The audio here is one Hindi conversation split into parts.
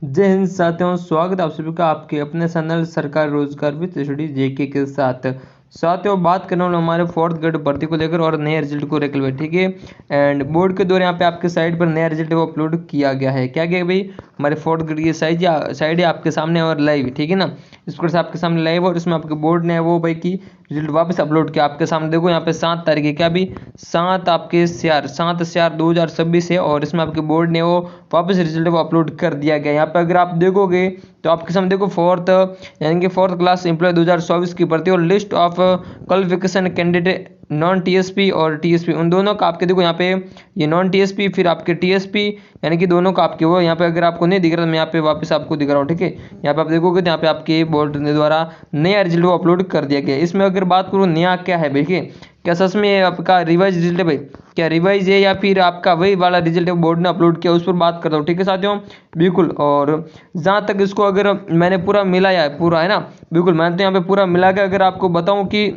जय हिंद साथियों, स्वागत है आप सभी का आपके अपने चैनल सरकार रोजगार विद स्टडी जेके के साथ। साथियों, बात करने वाले हमारे फोर्थ ग्रेड भर्ती को लेकर और नए रिजल्ट को लेकर, ठीक है। एंड बोर्ड के द्वारा यहाँ पे आपके साइट पर नया रिजल्ट वो अपलोड किया गया है। क्या गया भाई, हमारे फोर्थ ग्रेड की साइड है आपके सामने और लाइव, ठीक है ना। इस प्रकार से आपके सामने लाइव और इसमें आपके बोर्ड ने वो भाई की रिजल्ट वापस अपलोड किया आपके सामने। देखो यहाँ पे 7 तारीख है, क्या भी 7 आपके 7/4/2026 है और इसमें आपके बोर्ड ने वो वापस रिजल्ट वो अपलोड कर दिया गया। यहाँ पे अगर आप देखोगे तो आपके सामने देखो फोर्थ क्लास एम्प्लॉय 2024 की भर्ती और list of qualification candidate non TSP और टीएसपी उन दोनों का आपके देखो यहाँ पे ये नॉन टीएसपी फिर आपके टीएसपी यानी कि दोनों का आपके वो यहाँ पे अगर आपको नहीं दिख रहा तो मैं यहाँ पे वापस आपको दिख रहा हूँ, ठीक है। यहाँ पे आप देखोगे तो यहाँ पे आपके बोर्ड द्वारा नया रिजल्ट वो अपलोड कर दिया गया। इसमें अगर बात करूँ नया क्या है, देखिए क्या सच में आपका रिवाइज रिजल्ट है भाई, क्या रिवाइज है या फिर आपका वही वाला रिजल्ट है बोर्ड ने अपलोड किया, उस पर बात करता हूँ, ठीक है साथियों। बिल्कुल, और जहाँ तक इसको अगर मैंने पूरा मिलाया है, पूरा है ना, बिल्कुल मैंने तो यहाँ पे पूरा मिला के अगर आपको बताऊँ कि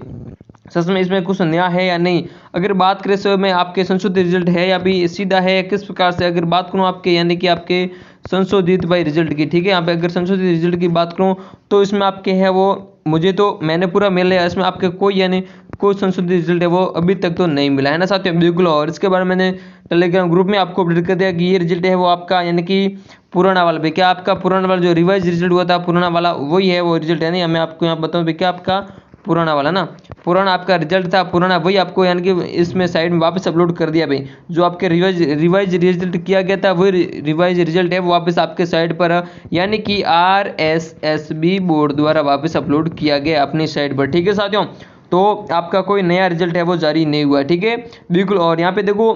सच में इसमें कुछ नया है या नहीं। अगर बात करें तो में आपके संशोधित रिजल्ट है या भी सीधा है, किस प्रकार से अगर बात करूँ आपके यानी कि आपके संशोधित भाई रिजल्ट की, ठीक है। यहाँ पे अगर संशोधित रिजल्ट की बात करूँ तो इसमें आपके है वो मुझे तो मैंने पूरा मिल लिया, इसमें आपके कोई यानी कोई संशोधित रिजल्ट है वो अभी तक तो नहीं मिला है ना साथियों। बिल्कुल, और इसके बारे में मैंने टेलीग्राम ग्रुप में आपको अपडेट कर दिया कि ये रिजल्ट है वो आपका यानी कि पुराना वाला भी, क्या आपका पुराना वाला जो रिवाइज रिजल्ट हुआ था पुराना वाला वही है वो रिजल्ट है। नहीं, मैं आपको यहाँ बताऊँ भी क्या आपका पुराना वाला ना, पुराना आपका रिजल्ट था पुराना, वही आपको यानी कि इसमें साइड में वापस अपलोड कर दिया भाई। जो आपके रिवाइज रिजल्ट किया गया था वही रिवाइज रिजल्ट है वो वापस आपके साइड पर यानी कि RSSB बोर्ड द्वारा वापस अपलोड किया गया अपनी साइड पर, ठीक है साथियों। तो आपका कोई नया रिजल्ट है वो जारी नहीं हुआ, ठीक है। बिल्कुल, और यहाँ पे देखो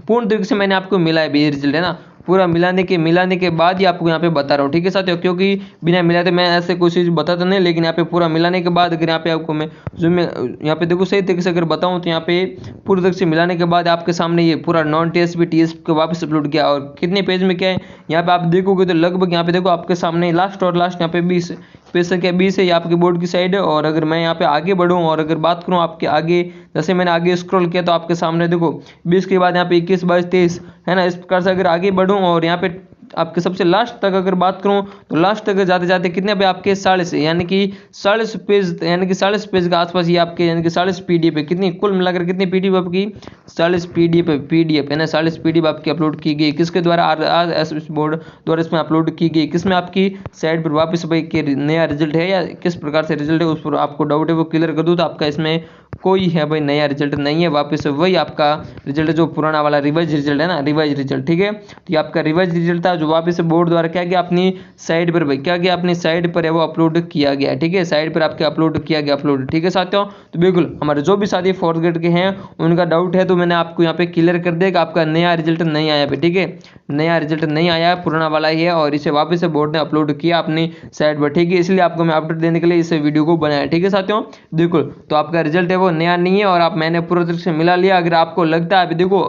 पूर्ण तरीके से मैंने आपको मिला है रिजल्ट, है ना, पूरा मिलाने के बाद ही आपको यहाँ पे बता रहा हूँ, ठीक है साथियों। क्योंकि बिना मिलाते मैं ऐसे कोई चीज़ बताता नहीं, लेकिन यहाँ पे पूरा मिलाने के बाद अगर यहाँ पे आपको मैं जो मैं यहाँ पे देखो सही तरीके से अगर बताऊँ तो यहाँ पे पूरी तरीके से मिलाने के बाद आपके सामने ये पूरा नॉन टीएसपी को वापस अपलोड किया। और कितने पेज में क्या है यहाँ पे आप देखोगे तो लगभग यहाँ पे देखो आपके सामने लास्ट यहाँ पे 20 पेज संख्या 20 है, ये आपके बोर्ड की साइड है। और अगर मैं यहाँ पे आगे बढ़ूँ और अगर बात करूँ आपके आगे, जैसे मैंने आगे स्क्रॉल किया तो आपके सामने देखो 20 के बाद यहाँ पे 21, 22, 23 है ना। इस प्रकार से अगर आगे बढ़ूँ और यहाँ पे आपके सबसे लास्ट तक अगर बात करूं तो लास्ट तक जाते जाते कितने पे आपके 40 यानी कि 40 पेज यानी कि 40 पेज के आसपास ये आपके यानी कि 40 पीडीएफ है। कितनी कुल मिलाकर कितनी पीडीएफ आपकी 40 पीडीएफ है ना। 40 पीडीएफ आपकी अपलोड की गई, किसके द्वारा RSS बोर्ड द्वारा इसमें अपलोड की गई। किसमें आपकी साइड पर वापस भाई के नया रिजल्ट है या किस प्रकार से रिजल्ट है उस पर आपको डाउट है वो क्लियर कर दूँ तो आपका इसमें कोई है भाई नया रिजल्ट नहीं है, वापस वही आपका रिजल्ट जो पुराना वाला रिवाइज रिजल्ट है ना, रिवाइज रिजल्ट, ठीक है। तो ये आपका रिवाइज रिजल्ट था जो वापस बोर्ड द्वारा क्या गया अपनी साइड पर भाई क्या गया अपनी साइड पर है वो अपलोड किया गया, ठीक है। साइड पर आपके अपलोड किया गया अपलोड, ठीक है साथियों। तो बिल्कुल हमारे जो भी साथी फोर्थ ग्रेड के हैं उनका डाउट है तो मैंने आपको यहाँ पे क्लियर कर दिया कि आपका नया रिजल्ट नहीं आया भाई, ठीक है। नया रिजल्ट नहीं आया, पुराना वाला ही है और इसे वापस से बोर्ड ने अपलोड किया अपनी साइड पर, ठीक है। इसलिए आपको मैं अपडेट देने के लिए इस वीडियो को बनाया, ठीक है साथियों। बिल्कुल, तो आपका रिजल्ट है वो नया नहीं है और आप मैंने पूरी तरह से मिला लिया। अगर आपको लगता है अभी देखो,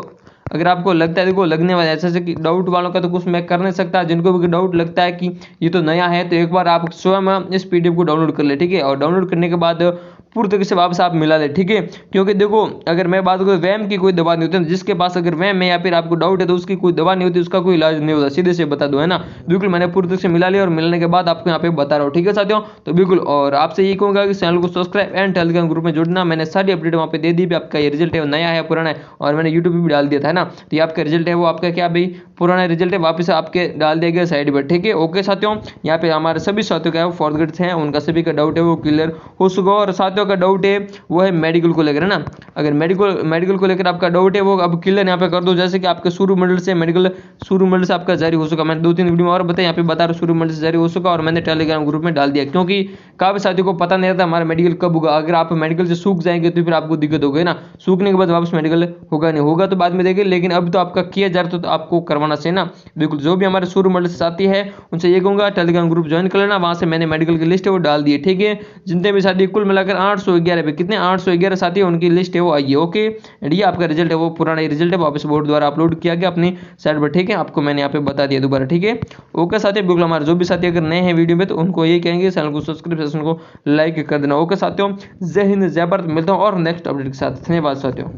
अगर आपको लगता है देखो लगने वाला ऐसे कि डाउट वालों का तो कुछ मैं कर नहीं सकता, जिनको भी डाउट लगता है कि ये तो नया है तो एक बार आप स्वयं इस पीडीएफ को डाउनलोड कर ले, ठीक है। और डाउनलोड करने के बाद पूरी तरीके से वापस आप मिला ले, ठीक है। क्योंकि देखो अगर मैं बात करूँ वैम की कोई दवा नहीं होती, जिसके पास अगर वैम है या फिर आपको डाउट है तो उसकी कोई दवा नहीं होती, उसका कोई इलाज नहीं होता, सीधे से बता दो, है ना। बिल्कुल मैंने पूरी तरह से मिला लिया और मिलने के बाद आपको यहाँ पे बता रहा हूँ, ठीक है साथियों। तो बिल्कुल, और आपसे ये कहूँगा कि चैनल को सब्सक्राइब एंड टेलीग्राम ग्रुप में जुड़ना, मैंने सारी अपडेट वहाँ पे दे दी भी। आपका ये रिजल्ट है नया है पुराना है और मैंने यूट्यूब भी डाल दिया था, है ना। तो ये आपका रिजल्ट है वो आपका क्या भाई पुराना रिजल्ट है वापस आपके डाल दिया गया साइड पर, ठीक है। ओके साथियों, यहाँ पे हमारे सभी साथियों का फोर्थ ग्रेड हैं उनका सभी का डाउट है वो क्लियर हो चुका। और साथियों का डाउट है वो है मेडिकल को लेकर, है ना। अगर मेडिकल को लेकर आपका डाउट है वो अब क्लियर यहाँ पे कर दो। जैसे कि आपके शुरू मंडल से आपका जारी हो चुका, मैंने 2-3 वीडियो में और बताया, यहाँ पे बता रहा हूँ शुरू मंडल से जारी हो चुका और मैंने टेलीग्राम ग्रुप में डाल दिया। क्योंकि काफी साथियों को पता नहीं रहता हमारा मेडिकल कब होगा। अगर आप मेडिकल से सूख जाएंगे तो फिर आपको दिक्कत होगी ना, सूखने के बाद वापस मेडिकल होगा नहीं होगा तो बाद में देखेंगे, लेकिन अब तो आपका किया जा रहा तो आपको करवाना चाहिए ना। बिल्कुल, जो भी हमारे शुरू मंडल से साथी है उनसे ये कहूंगा टेलीग्राम ग्रुप ज्वाइन कर लेना, वहां से मैंने मेडिकल की लिस्ट है वो डाल दी है, ठीक है। जितने भी साथी कुल मिलाकर 811 पे कितने 811 साथी है उनकी लिस्ट है वो आई है, ओके। एंड ये आपका रिजल्ट है वो पुराना रिजल्ट है वापस बोर्ड द्वारा अपलोड किया गया अपनी साइड पर, ठीक है। आपको मैंने यहाँ पे बता दिया दोबारा, ठीक है। ओके साथियों, बिल्कुल हमारे जो भी साथी अगर नए हैं वीडियो में तो उनको ये कहेंगे चैनल को सब्सक्राइब सेशन को लाइक कर देना। ओके साथियों, जय हिंद जय भारत, मिलता हूँ और नेक्स्ट अपडेट के साथ। धन्यवाद साथियों।